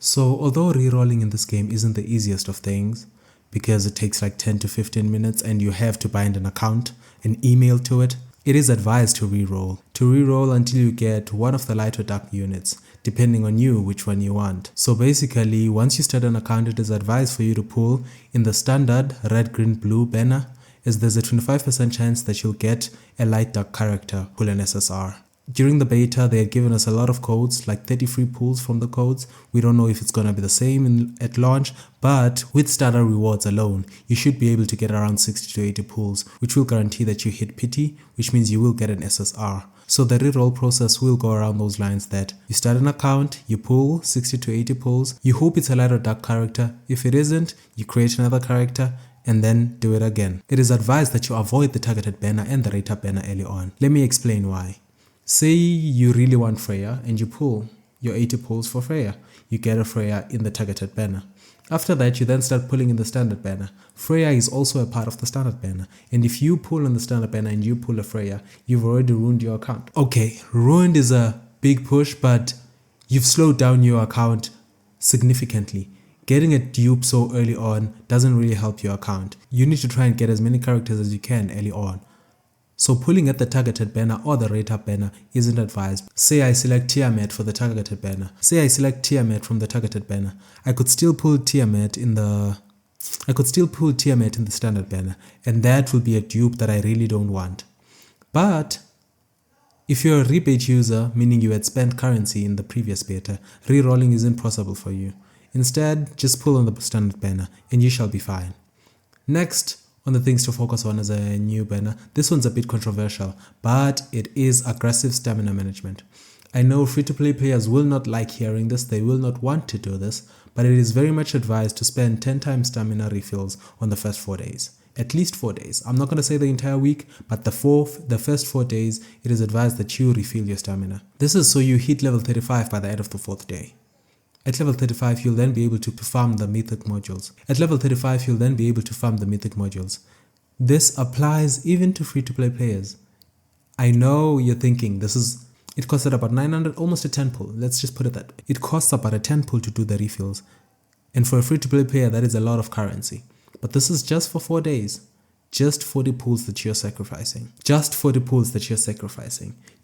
So although rerolling in this game isn't the easiest of things, because it takes like 10 to 15 minutes and you have to bind an account, an email to it, it is advised to reroll. To reroll until you get one of the light or dark units, depending on you which one you want. So basically, once you start an account, it is advised for you to pull in the standard red, green, blue banner, as there's a 25% chance that you'll get a light dark character, pull an SSR. During the beta, they had given us a lot of codes, like 30 free pulls from the codes. We don't know if it's going to be the same at launch, but with starter rewards alone, you should be able to get around 60 to 80 pulls, which will guarantee that you hit pity, which means you will get an SSR. So the reroll process will go around those lines that you start an account, you pull 60 to 80 pulls, you hope it's a light or dark character. If it isn't, you create another character, and then do it again. It is advised that you avoid the targeted banner and the rate up banner early on. Let me explain why. Say you really want Freya and you pull your 80 pulls for Freya. You get a Freya in the targeted banner. After that, you then start pulling in the standard banner. Freya is also a part of the standard banner. And if you pull in the standard banner and you pull a Freya, you've already ruined your account. Okay, ruined is a big push, but you've slowed down your account significantly. Getting a dupe so early on doesn't really help your account. You need to try and get as many characters as you can early on. So pulling at the targeted banner or the rate up banner isn't advised. Say I select Tiamat for the targeted banner. Say I select Tiamat from the targeted banner. I could still pull Tiamat in the standard banner, and that will be a dupe that I really don't want. But if you're a rebate user, meaning you had spent currency in the previous beta, rerolling isn't possible for you. Instead, just pull on the standard banner and you shall be fine. Next, on the things to focus on as a new banner, this one's a bit controversial, but it is aggressive stamina management. I know free-to-play players will not like hearing this, they will not want to do this, but it is very much advised to spend 10 times stamina refills on the first 4 days. At least 4 days. I'm not going to say the entire week, but the first 4 days, it is advised that you refill your stamina. This is so you hit level 35 by the end of the 4th day. At level 35, you'll then be able to farm the mythic modules. This applies even to free-to-play players. I know you're thinking it costs about 900, almost a 10 pull. Let's just put it that way. It costs about a 10 pull to do the refills. And for a free-to-play player, that is a lot of currency. But this is just for 4 days. Just 40 pulls that you're sacrificing.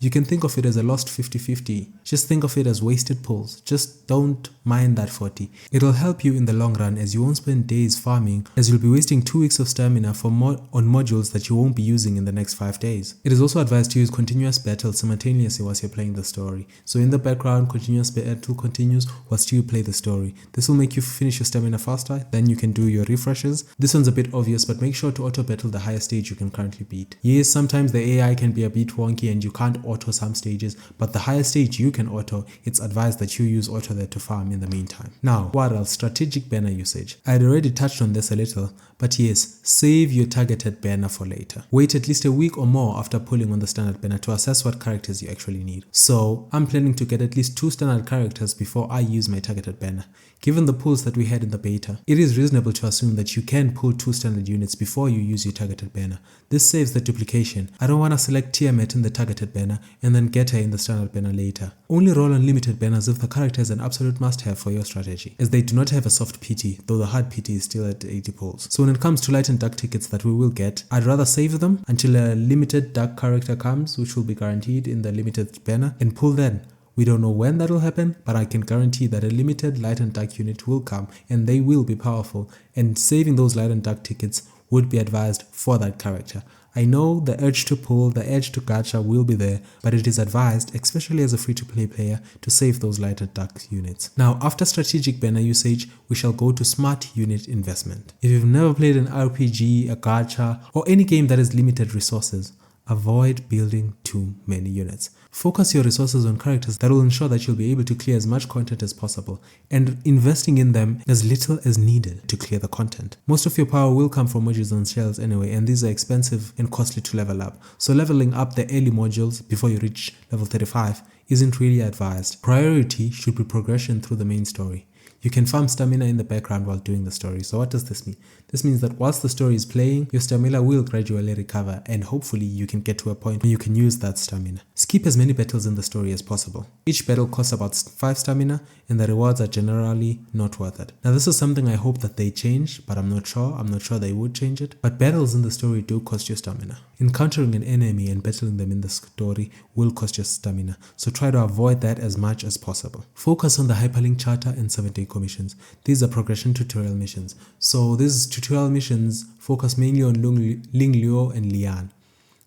You can think of it as a lost 50-50. Just think of it as wasted pulls. Just don't mind that 40. It'll help you in the long run, as you won't spend days farming, as you'll be wasting 2 weeks of stamina on modules that you won't be using in the next 5 days. It is also advised to use continuous battle simultaneously whilst you're playing the story. So in the background, continuous battle continues whilst you play the story. This will make you finish your stamina faster, then you can do your refreshes. This one's a bit obvious, but make sure to auto battle the highest stage you can currently beat. Yes, sometimes the AI can be a bit wonky and you can't auto some stages, but the highest stage you can auto, it's advised that you use auto there to farm in the meantime. Now, what else? Strategic banner usage. I had already touched on this a little, but yes, save your targeted banner for later. Wait at least a week or more after pulling on the standard banner to assess what characters you actually need. So, I'm planning to get at least 2 standard characters before I use my targeted banner. Given the pulls that we had in the beta, it is reasonable to assume that you can pull 2 standard units before you use your targeted banner. This saves the duplication. I don't want to select Tiamat in the targeted banner and then get her in the standard banner later. Only roll on limited banners if the character is an absolute must-have for your strategy, as they do not have a soft PT, though the hard PT is still at 80 pulls. So when it comes to light and dark tickets that we will get, I'd rather save them until a limited dark character comes, which will be guaranteed in the limited banner, and pull then. We don't know when that will happen, but I can guarantee that a limited light and dark unit will come and they will be powerful, and saving those light and dark tickets would be advised for that character. I know the urge to pull, the urge to gacha will be there, but it is advised, especially as a free-to-play player, to save those light and dark units. Now, after strategic banner usage, we shall go to smart unit investment. If you've never played an RPG, a gacha, or any game that has limited resources, avoid building too many units. Focus your resources on characters that will ensure that you'll be able to clear as much content as possible, and investing in them as little as needed to clear the content. Most of your power will come from modules and shells anyway, and these are expensive and costly to level up. So leveling up the early modules before you reach level 35 isn't really advised. Priority should be progression through the main story. You can farm stamina in the background while doing the story. So what does this mean? This means that whilst the story is playing, your stamina will gradually recover and hopefully you can get to a point where you can use that stamina. Skip as many battles in the story as possible. Each battle costs about 5 stamina and the rewards are generally not worth it. Now this is something I hope that they change, but I'm not sure. I'm not sure they would change it. But battles in the story do cost you stamina. Encountering an enemy and battling them in the story will cost you stamina. So try to avoid that as much as possible. Focus on the hyperlink charter and 7-day commissions. These are progression tutorial missions. So these tutorial missions focus mainly on Ling Liu and Lian.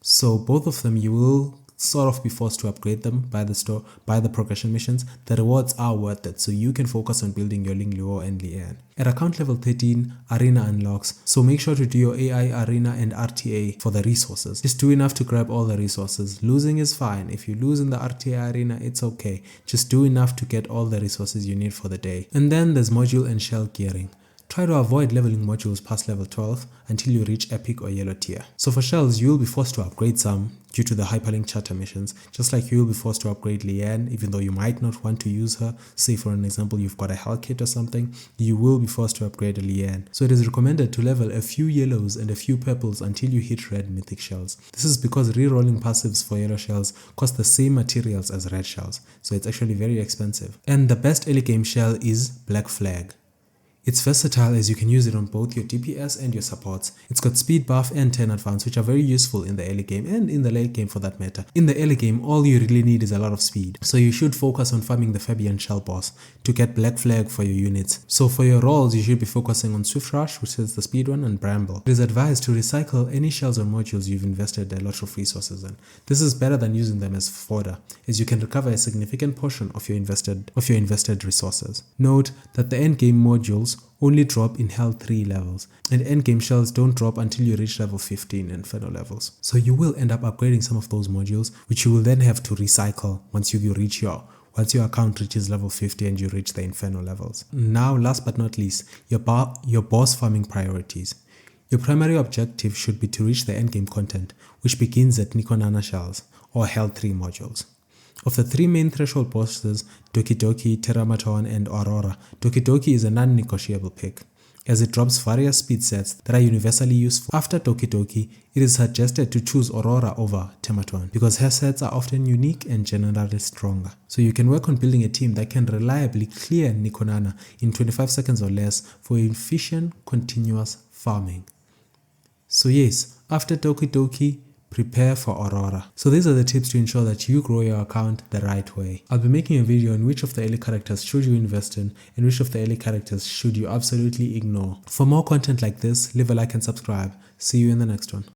So both of them you will sort of be forced to upgrade them by the progression missions. The rewards are worth it, so you can focus on building your Ling Liu and Lian. At account level 13, Arena unlocks, so make sure to do your AI Arena and RTA for the resources. Just do enough to grab all the resources. Losing is fine. If you lose in the RTA Arena, it's okay. Just do enough to get all the resources you need for the day. And then there's module and shell gearing. Try to avoid leveling modules past level 12 until you reach epic or yellow tier. So for shells, you will be forced to upgrade some due to the hyperlink charter missions, just like you will be forced to upgrade Lian, even though you might not want to use her. Say for an example, you've got a hell kit or something, you will be forced to upgrade a Lian. So it is recommended to level a few yellows and a few purples until you hit red mythic shells. This is because rerolling passives for yellow shells cost the same materials as red shells, so it's actually very expensive. And the best early game shell is Black Flag. It's versatile as you can use it on both your DPS and your supports. It's got speed buff and 10 advance, which are very useful in the early game and in the late game for that matter. In the early game, all you really need is a lot of speed. So you should focus on farming the Fabian Shell boss to get Black Flag for your units. So for your rolls, you should be focusing on Swift Rush, which is the speed one, and Bramble. It is advised to recycle any shells or modules you've invested a lot of resources in. This is better than using them as fodder, as you can recover a significant portion of your invested resources. Note that the endgame modules only drop in Hell 3 levels, and endgame shells don't drop until you reach level 15 Inferno levels. So you will end up upgrading some of those modules, which you will then have to recycle once your account reaches level 50 and you reach the Inferno levels. Now, last but not least, your boss farming priorities. Your primary objective should be to reach the endgame content, which begins at Nikonana shells, or Hell 3 modules. Of the 3 main threshold bosses, Doki Doki, Teramaton, and Aurora, Doki Doki is a non-negotiable pick, as it drops various speed sets that are universally useful. After Doki Doki, it is suggested to choose Aurora over Teramaton, because her sets are often unique and generally stronger. So you can work on building a team that can reliably clear Nikonana in 25 seconds or less for efficient, continuous farming. So yes, after Doki Doki, prepare for Aurora. So these are the tips to ensure that you grow your account the right way. I'll be making a video on which of the early characters should you invest in and which of the early characters should you absolutely ignore. For more content like this, leave a like and subscribe. See you in the next one.